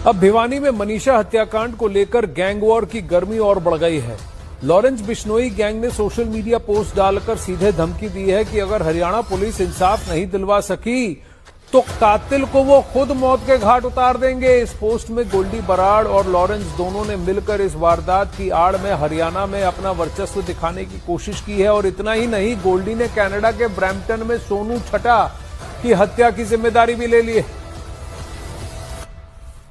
अब भिवानी में मनीषा हत्याकांड को लेकर गैंग वॉर की गर्मी और बढ़ गई है। लॉरेंस बिश्नोई गैंग ने सोशल मीडिया पोस्ट डालकर सीधे धमकी दी है कि अगर हरियाणा पुलिस इंसाफ नहीं दिलवा सकी तो कातिल को वो खुद मौत के घाट उतार देंगे। इस पोस्ट में गोल्डी बराड़ और लॉरेंस दोनों ने मिलकर इस वारदात की आड़ में हरियाणा में अपना वर्चस्व दिखाने की कोशिश की है। और इतना ही नहीं, गोल्डी ने कनाडा के ब्रैम्पटन में सोनू छटा की हत्या की जिम्मेदारी भी ले ली है।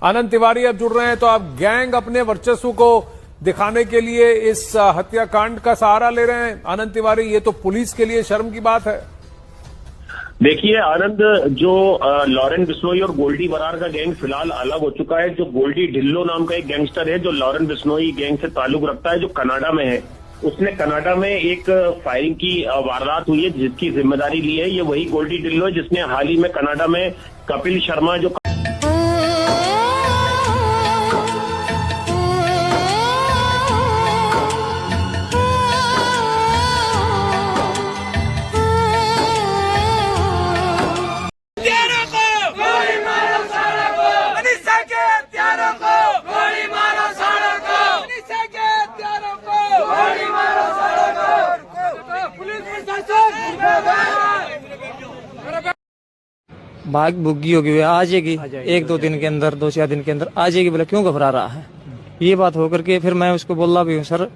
आनंद तिवारी अब जुड़ रहे हैं, तो आप गैंग अपने वर्चस्व को दिखाने के लिए इस हत्याकांड का सहारा ले रहे हैं। आनंद तिवारी, ये तो पुलिस के लिए शर्म की बात है। देखिए आनंद, जो लॉरेंस बिश्नोई और गोल्डी बराड़ का गैंग फिलहाल अलग हो चुका है। जो गोल्डी ढिल्लो नाम का एक गैंगस्टर है जो लॉरेंस बिश्नोई गैंग से ताल्लुक रखता है, जो कनाडा में है, उसने कनाडा में एक फायरिंग की वारदात हुई है जिसकी जिम्मेदारी ली है। ये वही गोल्डी ढिल्लो है जिसने हाल ही में कनाडा में कपिल शर्मा जो भाग भुग्गी होगी, आ जाएगी एक दो दिन के अंदर, 2-4 दिन के अंदर आ जाएगी। बोला क्यों घबरा रहा है? ये बात होकर के फिर मैं उसको बोला भी हूँ, सर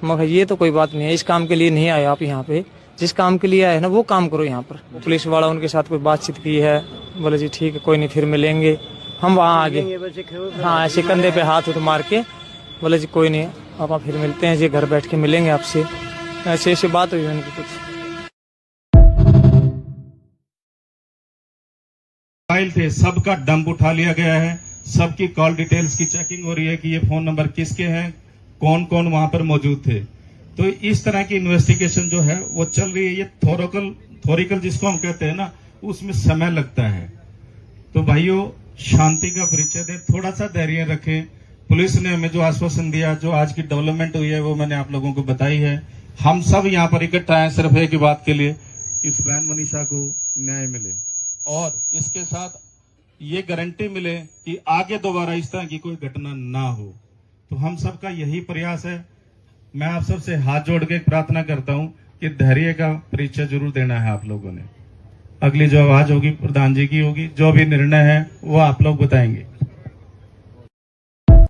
मगर ये तो कोई बात नहीं है, इस काम के लिए नहीं आए आप यहाँ पे, जिस काम के लिए आए ना वो काम करो यहाँ पर। पुलिस वाला उनके साथ कोई बातचीत की है, बोले जी ठीक है कोई नहीं, फिर मिलेंगे हम वहाँ आगे। हाँ, ऐसे कंधे पे हाथ उठ मार के बोले जी कोई नहीं, आप फिर मिलते हैं जी, घर बैठ के मिलेंगे आपसे। ऐसे बात हुई उनकी कुछ। थे सबका डंप उठा लिया गया है, सबकी कॉल डिटेल्स की चेकिंग हो रही है कि ये फोन नंबर किसके हैं, कौन कौन वहां पर मौजूद थे। तो इस तरह की इन्वेस्टिगेशन जो है वो चल रही है। ये थोरिकल जिसको हम कहते हैं ना, उसमें समय लगता है। तो भाइयों, शांति का परिचय दें, थोड़ा सा धैर्य रखें। पुलिस ने हमें जो आश्वासन दिया, जो आज की डेवलपमेंट हुई है वो मैंने आप लोगों को बताई है। हम सब यहाँ पर इकट्ठा है सिर्फ एक ही बात के लिए, इस बहन मनीषा को न्याय मिले और इसके साथ ये गारंटी मिले कि आगे दोबारा इस तरह की कोई घटना ना हो। तो हम सबका यही प्रयास है। मैं आप सबसे हाथ जोड़ के प्रार्थना करता हूं कि धैर्य का परिचय जरूर देना है आप लोगों ने। अगली जो आवाज होगी प्रधान जी की होगी, जो भी निर्णय है वो आप लोग बताएंगे।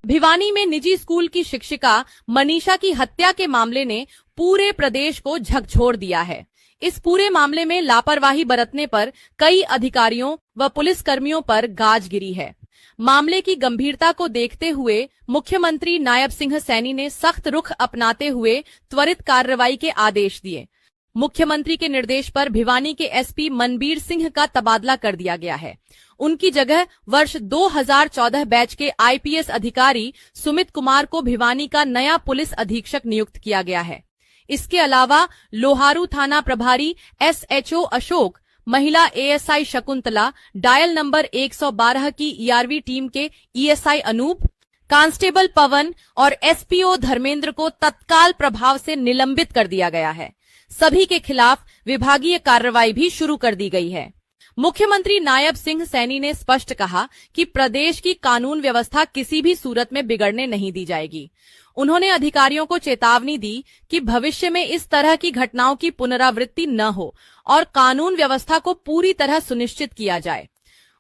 भिवानी में निजी स्कूल की शिक्षिका मनीषा की हत्या के मामले ने पूरे प्रदेश को झकझोर दिया है। इस पूरे मामले में लापरवाही बरतने पर कई अधिकारियों व पुलिसकर्मियों पर गाज गिरी है। मामले की गंभीरता को देखते हुए मुख्यमंत्री नायब सिंह सैनी ने सख्त रुख अपनाते हुए त्वरित कार्रवाई के आदेश दिए। मुख्यमंत्री के निर्देश पर भिवानी के एसपी मनबीर सिंह का तबादला कर दिया गया है। उनकी जगह वर्ष 2014 बैच के आईपीएस अधिकारी सुमित कुमार को भिवानी का नया पुलिस अधीक्षक नियुक्त किया गया है। इसके अलावा लोहारू थाना प्रभारी एसएचओ अशोक, महिला एएसआई शकुंतला, डायल नंबर 112 की ईआरवी टीम के ईएसआई अनूप, कांस्टेबल पवन और एसपीओ धर्मेंद्र को तत्काल प्रभाव से निलंबित कर दिया गया है। सभी के खिलाफ विभागीय कार्रवाई भी शुरू कर दी गई है। मुख्यमंत्री नायब सिंह सैनी ने स्पष्ट कहा कि प्रदेश की कानून व्यवस्था किसी भी सूरत में बिगड़ने नहीं दी जाएगी। उन्होंने अधिकारियों को चेतावनी दी कि भविष्य में इस तरह की घटनाओं की पुनरावृत्ति न हो और कानून व्यवस्था को पूरी तरह सुनिश्चित किया जाए।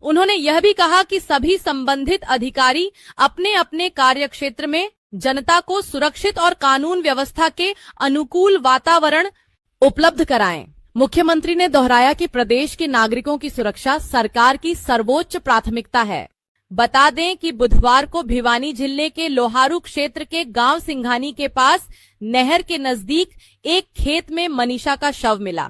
उन्होंने यह भी कहा कि सभी संबंधित अधिकारी अपने अपने कार्यक्षेत्र में जनता को सुरक्षित और कानून व्यवस्था के अनुकूल वातावरण उपलब्ध कराएं। मुख्यमंत्री ने दोहराया कि प्रदेश के नागरिकों की सुरक्षा सरकार की सर्वोच्च प्राथमिकता है। बता दें कि बुधवार को भिवानी जिले के लोहारू क्षेत्र के गांव सिंघानी के पास नहर के नजदीक एक खेत में मनीषा का शव मिला।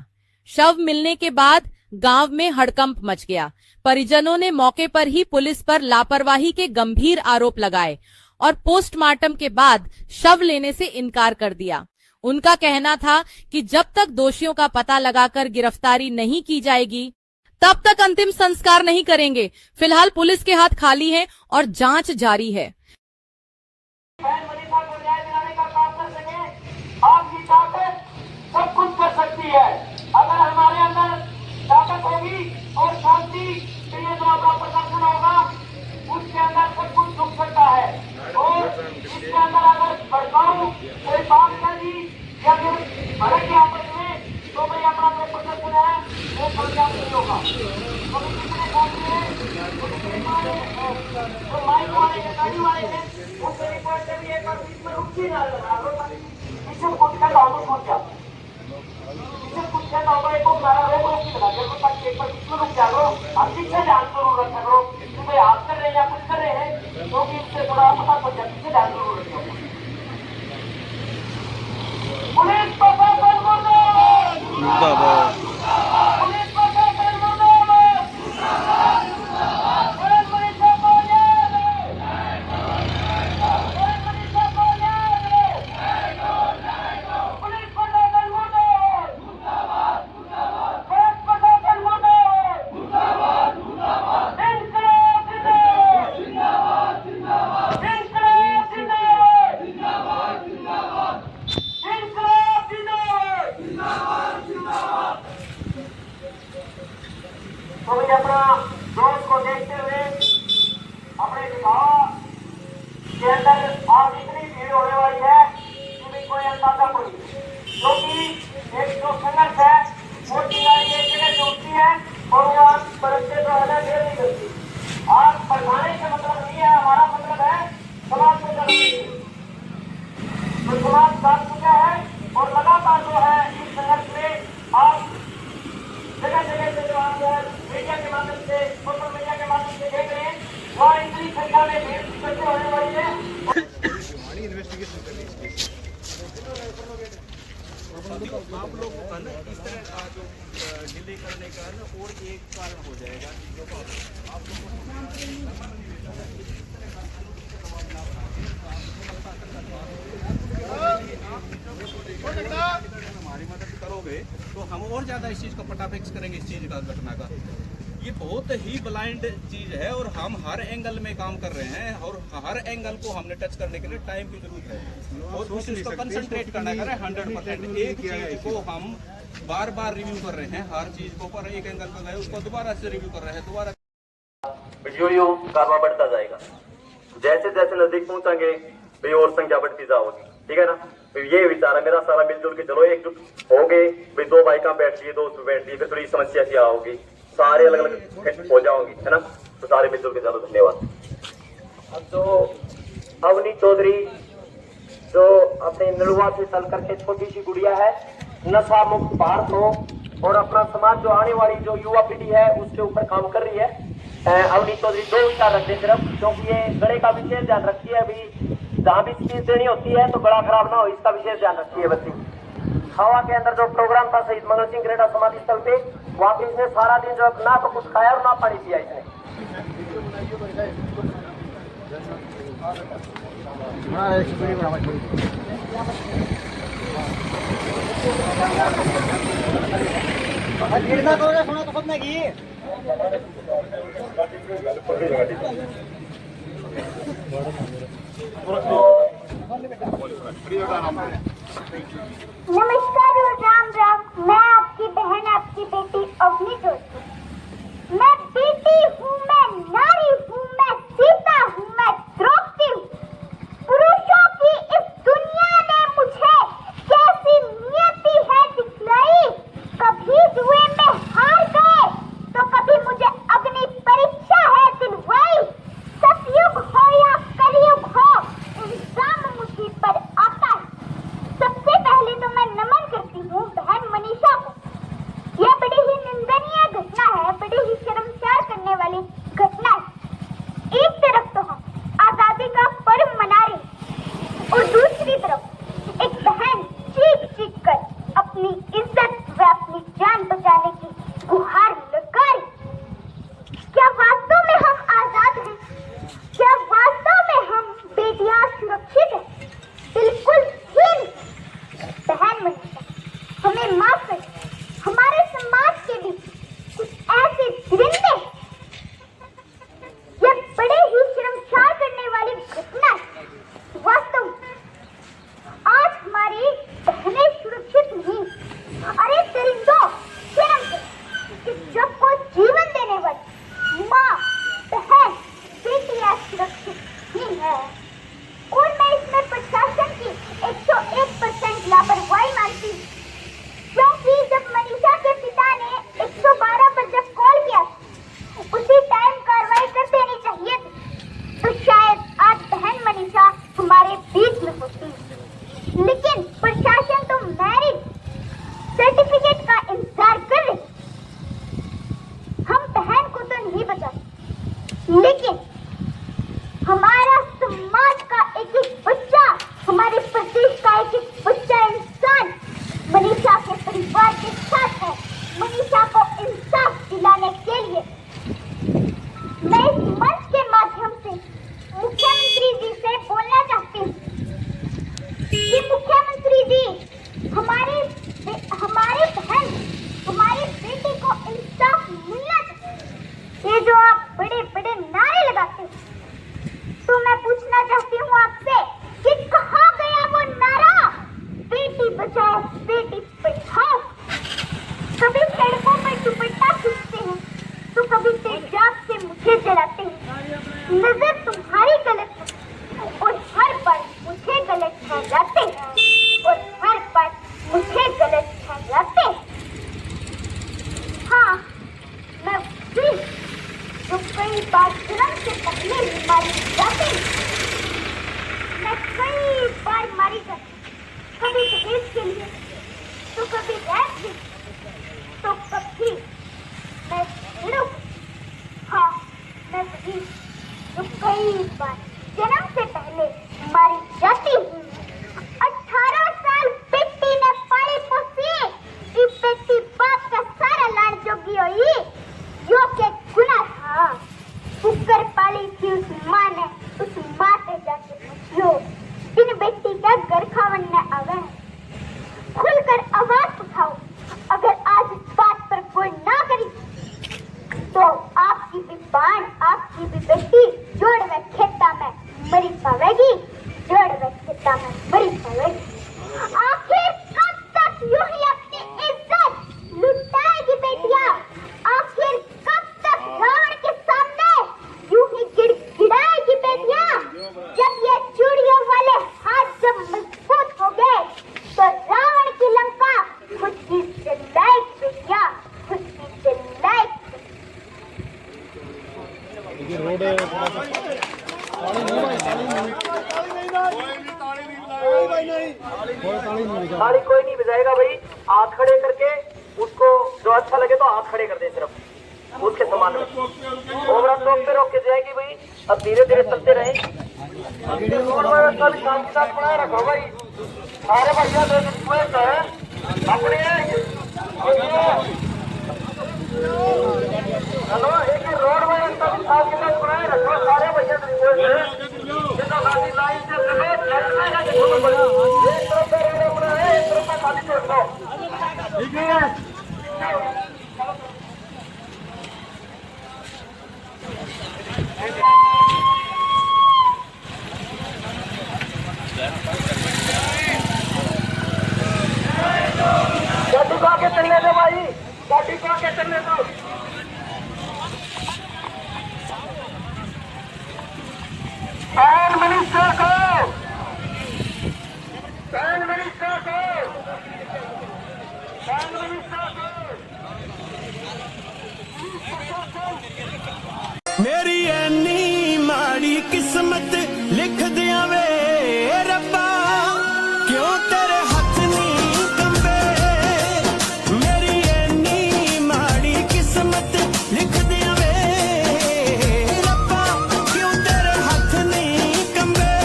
शव मिलने के बाद गांव में हड़कंप मच गया। परिजनों ने मौके पर ही पुलिस पर लापरवाही के गंभीर आरोप लगाए और पोस्टमार्टम के बाद शव लेने से इनकार कर दिया। उनका कहना था कि जब तक दोषियों का पता लगाकर गिरफ्तारी नहीं की जाएगी तब तक अंतिम संस्कार नहीं करेंगे। फिलहाल पुलिस के हाथ खाली है और जांच जारी है। मनीषा को न्याय दिलाने का काम कर सके, आपकी ताकत सब कुछ कर सकती है। अगर हमारे अंदर ताकत होगी और शांति के लिए जो आपका प्रदर्शन होगा, उसके अंदर सब कुछ जो माइक वाले हैं, गाड़ी वाले हैं, उनसे रिक्वेस्ट है एक बार बीच में रुक ही ना लगा लो, पीछे कूद के लाओ तो कूद जाओ, पीछे कूद के लाओ तो एक को मारा है वो की लगा जब तक एक बार बीच में रुक जाओ, अब पीछे ध्यान जरूर रखा करो कि भाई आप कर रहे हैं या कुछ कर रहे हैं, क्योंकि इससे थोड़ा पता चल जाए, पीछे ध्यान जरूर रखो। पुलिस प्रशासन मुर्दाबाद, मुर्दाबाद। पुलिस प्रशासन मुर्दाबाद, पुलिस मनीषा को याद है, पुलिस मनीषा को याद है, पुलिस प्रशासन मुर्दाबाद, पुलिस प्रशासन मुर्दाबाद, इंकलाब जिंदाबाद, इंकलाब जिंदाबाद, इंकलाब जिंदाबाद। तो भाई अपना दोस्त को देखते हुए अपने विभाग के अंदर आज इतनी भीड़ होने वाली है कि भाई कोई अंदाजा कोई नहीं, क्योंकि एक जो संघर्ष है वो चिंगारी एक जगह से उठती है और वो आज बरसते तो है देर नहीं करती। आज बढ़ाने का मतलब नहीं है, हमारा मतलब है समाज को जगाने की। तो समाज जाग चुका है और लगातार जो है इस संघर्ष में आज जगह जगह से जो आप मीडिया के माध्यम से, सोशल मीडिया के माध्यम से देख रहे हैं, वहाँ इतनी संख्या में भीड़ इकट्ठे होने वाली है। आप लोगों का ना इस तरह जो डिले करने का ना और एक कारण हो जाएगा चीजों को आप लोगों हमारी मदद करोगे तो हम और ज्यादा इस चीज का पटाफिक्स करेंगे, इस चीज का घटना का। ये बहुत ही ब्लाइंड चीज है और हम हर एंगल में काम कर रहे हैं और हर एंगल को हमने टच करने के लिए टाइम की जरूरत है और उस चीज को कंसंट्रेट करना है 100%। एक चीज को हम बार बार रिव्यू कर रहे हैं, हर चीज को पर एक एंगल पर गए उसको दोबारा से रिव्यू कर रहे हैं, दोबारा यो कारवा बढ़ता जाएगा। जैसे जैसे नजदीक पहुंचाएंगे भाई और संख्या बढ़ती जाओगी, ठीक है ना। तो ये विचार है मेरा, सारा मिलजुल के चलो, एकजुट हो गए भाई, दो बाइक बैठ गई, दो उसमें बैठ गई, फिर थोड़ी समस्या सी आओगी, सारे अलग अलग हो जाओगी, है ना। तो सारे मिलजुल के चलो, धन्यवाद। अब जो अवनी चौधरी जो अपने नलुआ से चल करके छोटी सी गुड़िया है, नशा मुक्त भारत हो और अपना समाज जो आने वाली जो युवा पीढ़ी है उसके ऊपर काम कर रही है। अवनी चौधरी दो विचार रखते सिर्फ, क्योंकि ये गड़े का विशेष ध्यान रखती है, अभी जहाँ भी स्पीच देनी होती है तो गला खराब ना हो इसका विशेष ध्यान रखती है बच्ची। हवा के अंदर जो प्रोग्राम था शहीद मंगल सिंह ग्रेडा समाधि स्थल पे, वहाँ पे इसने सारा दिन जो ना तो कुछ खाया और ना पानी पिया इसने। नमस्कार और राम राम। मैं आपकी बहन, आपकी बेटी अवनी चौधरी। मैं बेटी हूँ, मैं नारी हूँ, मैं सीता हूँ, मैं द्रौपदी हूँ। पुरुषों की इस दुनिया ने मुझे कैसी नियति है दिखलाई। कभी जुए में हार गए तो कभी मुझे अग्नि परीक्षा है दिलवाई। सतयुग हो या कलयुग हो, इंसान मुझी पर आता है। सबसे पहले तो मैं हमारा समाज का एक एक बच्चा, हमारे प्रदेश का एक एक बच्चा इंसान मनीषा के परिवार के साथ है। मनीषा को इंसाफ दिलाने के लिए मैं इस मंच के माध्यम से मुख्यमंत्री जी से बोलना चाहती हूँ कि मुख्यमंत्री जी, हमारे बहन, हमारी बेटी को इंसाफ मिलना चाहिए। ये जो आप बड़े बड़े नारे लगाते हैं, तो मैं पूछना चाहती हूँ आपसे कि कहाँ गया वो नारा, बेटी बचाओ बेटी पढ़ाओ। कभी सड़कों पर दुपट्टा खींचते हैं तो कभी तेजाब से मुझे जलाते हैं। नजर तुम्हारी गलत है और हर बार मुझे गलत ठहराते हैं, और हर बार मुझे गलत ठहराते हैं। हाँ, मैं भी जो कई बार जन्म से पहले ही मारी जाती हूँ। मैं कई बार मारी जाती हूँ, कभी दहेज के लिए तो कभी रैप के, तो कभी मैं भिड़ूं। हाँ, मैं भी जो कई बार जन्म से पहले मारी जाती हूँ। 18 साल बेटी ने पाली पोसी, ई बेटी बाप का सारा लाड़ जोगी हुई, यो के गुना था। कुकर पाली थी उस माँ ने, उस माँ से जाके पूछो, इन बेटी का घर खावने आवे। खुलकर आवाज उठाओ, अगर आज इस बात पर कोई ना करी तो आपकी भी बाण, आपकी भी बेटी जोड़ व खेता में मरी पावेगी, जोड़ व खेता में मरी पावेगी। आखिर कब तक यूं ही अपनी इज्जत लुटाएगी बेटियां? आखिर कब तक रावण के सामने यूं ही गिड़गिड़ाएगी बेटियां? जब ये चूड़ियों वाले हाथ जब मजबूत हो गए तो रावण की लंका खुद ही जलाएगी बेटियां, खुद ही जलाएगी। ताली कोई नहीं बजाएगा भाई, हाथ खड़े करके उसको जो अच्छा लगे तो हाथ खड़े कर दे सिर्फ उसके समान में। ओवरा चौक पे रोक के जाएगी भाई, अब धीरे धीरे चलते रहे। व्यवस्था भी शांति के साथ बनाए रखो भाई, सारे भैया अपने। हेलो, एक ही रोड व्यवस्था भी शांति के साथ बनाए रखो, सारे भैया लाइन से एक तरफ है, एक तरफ खाली छोड़ दो। ठीक है, गाड़ी को आगे चलने दो भाई, गाड़ी को आगे चलने दो। प्राइम मिनिस्टर को, प्राइम मिनिस्टर को, प्राइम मिनिस्टर को। मेरी ऐनी माड़ी किस्मत लिख दिया वे रब्बा, क्यों तेरे हाथ नहीं कंबे। मेरी ऐनी माड़ी किस्मत लिख दिया वे रब्बा, क्यों तेरे हाथ नहीं कंबे,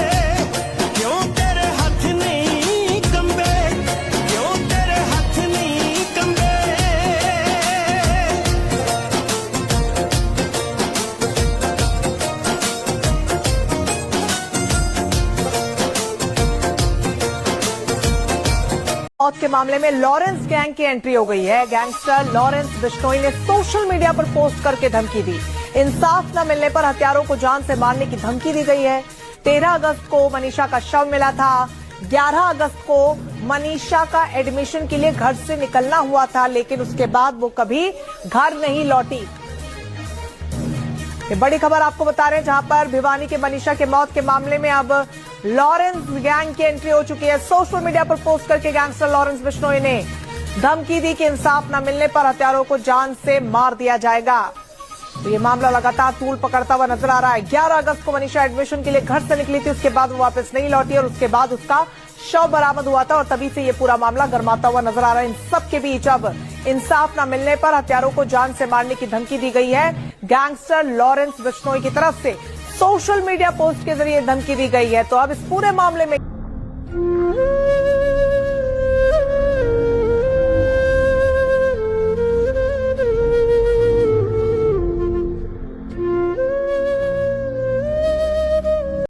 क्यों तेरे हाथ नहीं कंबे, क्यों तेरे हाथ नहीं कंबे। मौत के मामले में लॉरेंस गैंग की एंट्री हो गई है। गैंगस्टर लॉरेंस बिश्नोई ने सोशल मीडिया पर पोस्ट करके धमकी दी। इंसाफ न मिलने पर हत्यारों को जान से मारने की धमकी दी गई है। 13 अगस्त को मनीषा का शव मिला था। 11 अगस्त को मनीषा का एडमिशन के लिए घर से निकलना हुआ था, लेकिन उसके बाद वो कभी घर नहीं लौटी। ये बड़ी खबर आपको बता रहे हैं, जहां पर भिवानी के मनीषा के मौत के मामले में अब लॉरेंस गैंग की एंट्री हो चुकी है। सोशल मीडिया पर पोस्ट करके गैंगस्टर लॉरेंस बिश्नोई ने धमकी दी कि इंसाफ न मिलने पर हत्यारों को जान से मार दिया जाएगा। तो ये मामला लगातार तूल पकड़ता हुआ नजर आ रहा है। 11 अगस्त को मनीषा एडमिशन के लिए घर से निकली थी, उसके बाद वो वापस नहीं लौटी और उसके बाद उसका शव बरामद हुआ था और तभी से ये पूरा मामला गर्माता हुआ नजर आ रहा है। इन सब के बीच अब इंसाफ न मिलने पर हत्यारों को जान से मारने की धमकी दी गई है। गैंगस्टर लॉरेंस बिश्नोई की तरफ से सोशल मीडिया पोस्ट के जरिए धमकी दी गई है। तो अब इस पूरे मामले में